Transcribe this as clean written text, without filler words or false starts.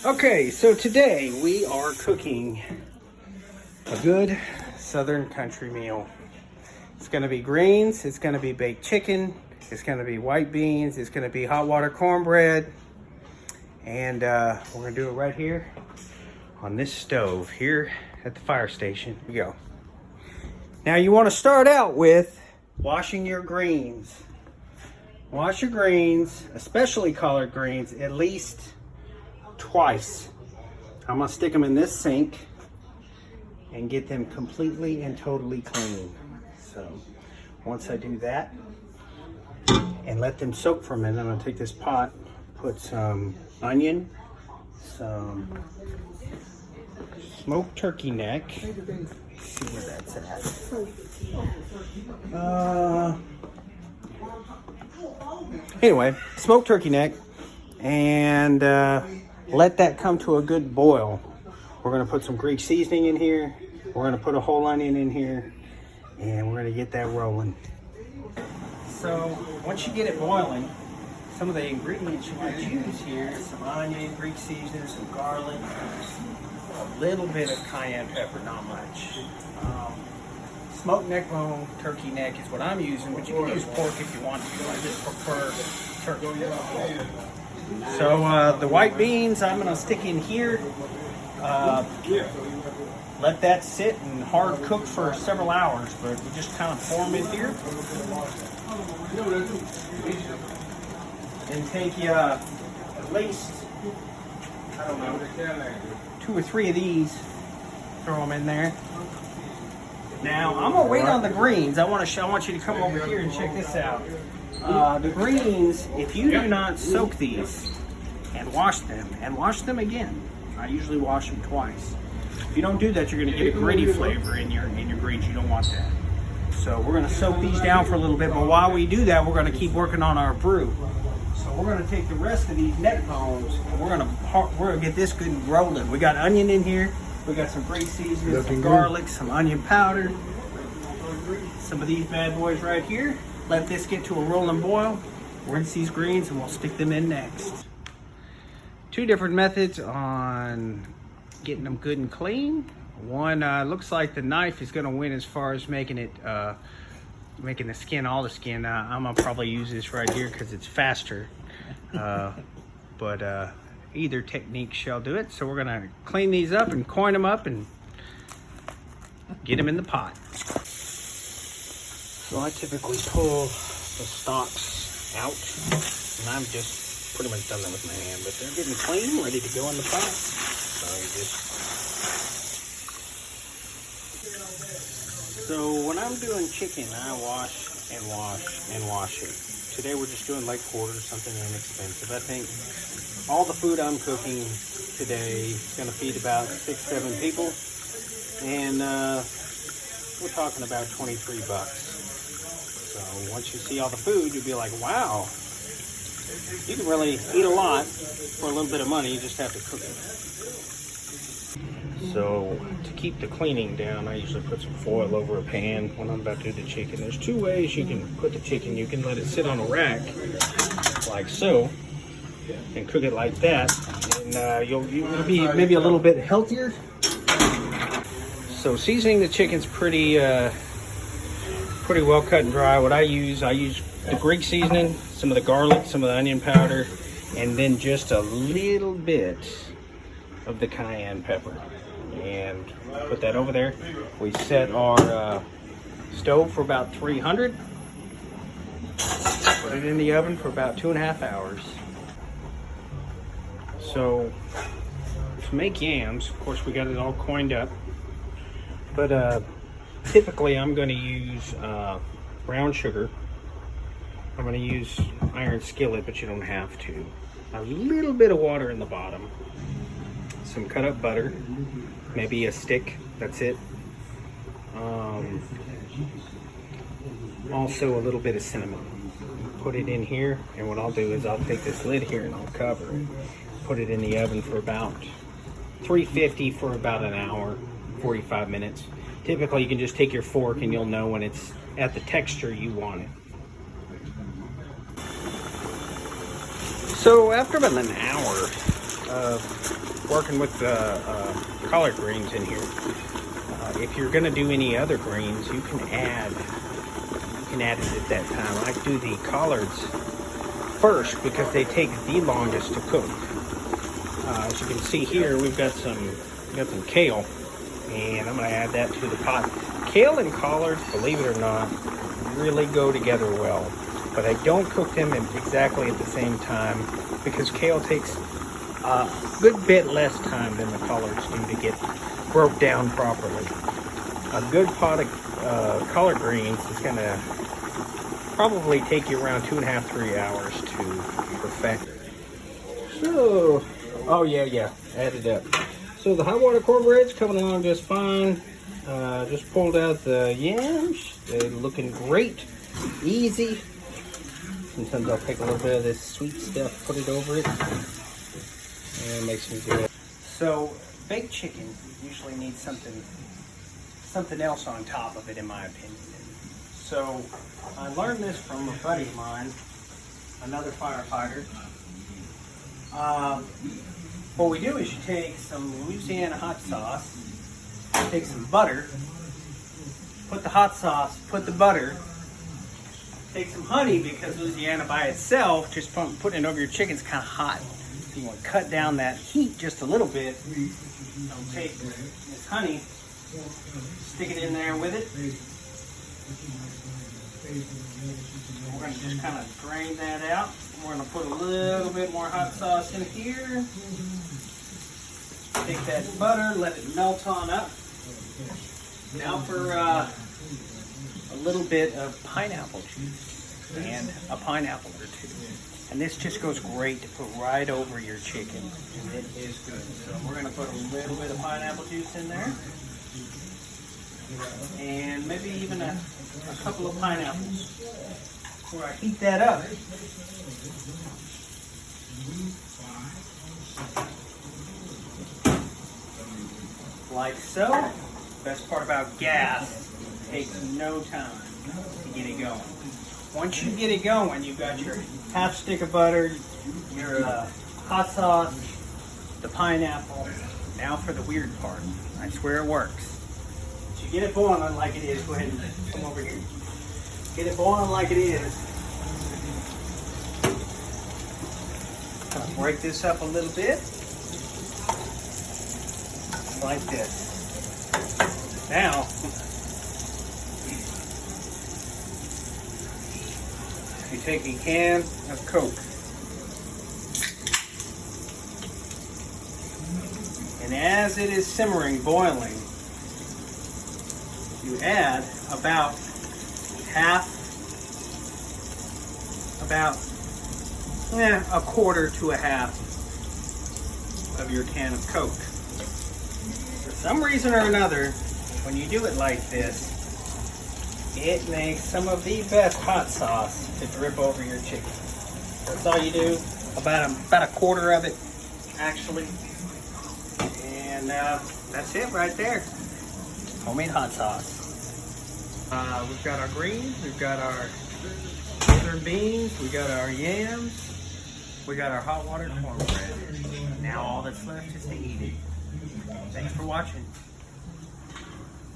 Okay, so today we are cooking a good Southern country meal. It's gonna be greens, it's gonna be baked chicken, it's gonna be white beans, it's gonna be hot water cornbread, and we're gonna do it right here on this stove here at the fire station. Here we go. Now you wanna start out with washing your greens. Wash your greens, especially collard greens, at least twice. I'm gonna stick them in this sink and get them completely and totally clean. So once I do that and let them soak for a minute, I'm gonna take this pot, put some onion, some smoked turkey neck. Let's see where that's at. Anyway, smoked turkey neck, and let that come to a good boil. We're gonna put some Greek seasoning in here. We're gonna put a whole onion in here, and we're gonna get that rolling. So once you get it boiling, some of the ingredients you might use here is some onion, Greek seasoning, some garlic, a little bit of cayenne pepper, not much. Smoked neck bone turkey neck is what I'm using, but you can use pork if you want to. I just prefer turkey. So the white beans I'm gonna stick in here. Let that sit and hard cook for several hours, but we just kind of pour them in here. And take you at least, I don't know, 2 or 3 of these. Throw them in there. Now I'm gonna wait on the greens. I want you to come over here and check this out. The greens, if you do not soak these and wash them again. I usually wash them twice. If you don't do that, you're gonna get a gritty flavor in your greens. You don't want that. So we're gonna soak these down for a little bit, but while we do that, we're gonna keep working on our brew. So we're gonna take the rest of these neck bones and we're gonna get this good and rolling. We got onion in here. We got some Greek seasoning, some garlic, some onion powder, some of these bad boys right here. Let this get to a rolling boil. Rinse these greens and we'll stick them in next. 2 different methods on getting them good and clean. One looks like the knife is gonna win as far as making it, making the skin, all the skin. I'm gonna probably use this right here because it's faster. But either technique shall do it. So we're gonna clean these up and coin them up and get them in the pot. So I typically pull the stalks out, and I'm just pretty much done that with my hand, but they're getting clean, ready to go in the pot. So when I'm doing chicken, I wash and wash and wash it. Today we're just doing leg quarters, something inexpensive. I think all the food I'm cooking today is going to feed about 6-7 people, and we're talking about $23. So once you see all the food, you'll be like, wow, you can really eat a lot for a little bit of money. You just have to cook it. So to keep the cleaning down, I usually put some foil over a pan when I'm about to do the chicken. There's 2 ways you can put the chicken. You can let it sit on a rack like so and cook it like that, and you'll be maybe a little bit healthier. So seasoning the chicken's pretty well cut and dry. What I use the Greek seasoning, some of the garlic, some of the onion powder, and then just a little bit of the cayenne pepper. And put that over there. We set our stove for about 300. Put it in the oven for about 2.5 hours. So to make yams, of course we got it all coined up. But typically I'm going to use brown sugar. I'm going to use iron skillet, but you don't have to. A little bit of water in the bottom. Some cut up butter. Maybe a stick, that's it. Also a little bit of cinnamon. Put it in here, and what I'll do is I'll take this lid here and I'll cover it. Put it in the oven for about 350 for about an hour, 45 minutes. Typically you can just take your fork and you'll know when it's at the texture you want it. So after about an hour of working with the collard greens in here. If you're gonna do any other greens, you can add it at that time. I do the collards first because they take the longest to cook. As you can see here, we've got some kale, and I'm gonna add that to the pot. Kale and collards, believe it or not, really go together well, but I don't cook them exactly at the same time because kale takes a good bit less time than the collards do to get broke down properly. A good pot of collard greens is gonna probably take you around 2.5–3 hours to perfect. So, oh yeah, add it up. So the hot water cornbread's coming along just fine. Just pulled out the yams. They're looking great, easy. Sometimes I'll take a little bit of this sweet stuff, put it over it, and make some good. So baked chicken usually needs something else on top of it, in my opinion. So I learned this from a buddy of mine, another firefighter. What we do is you take some Louisiana hot sauce, take some butter, put the hot sauce, put the butter, take some honey, because Louisiana by itself, just putting it over your chicken is kind of hot. So you want to cut down that heat just a little bit. So take this honey, stick it in there with it. We're going to just kind of drain that out. We're going to put a little bit more hot sauce in here. Take that butter, let it melt on up. Now for a little bit of pineapple juice and a pineapple or two. And this just goes great to put right over your chicken. And it is good. So we're going to put a little bit of pineapple juice in there. And maybe even a couple of pineapples before I heat that up. Like so. Best part about gas, it takes no time to get it going. Once you get it going, you've got your half stick of butter, your hot sauce, the pineapple. Now for the weird part. I swear it works. Once you get it boiling like it is, go ahead and come over here. Get it boiling like it is. Kind of break this up a little bit. Like this. Now, you take a can of Coke and as it is simmering, boiling, you add about a quarter to a half of your can of Coke. For some reason or another, when you do it like this, it makes some of the best hot sauce to drip over your chicken. That's all you do, about a quarter of it, actually. And that's it right there. Homemade hot sauce. We've got our greens, we've got our northern beans, we got our yams, we got our hot water cornbread. Now all that's left is to eat it. Thanks for watching.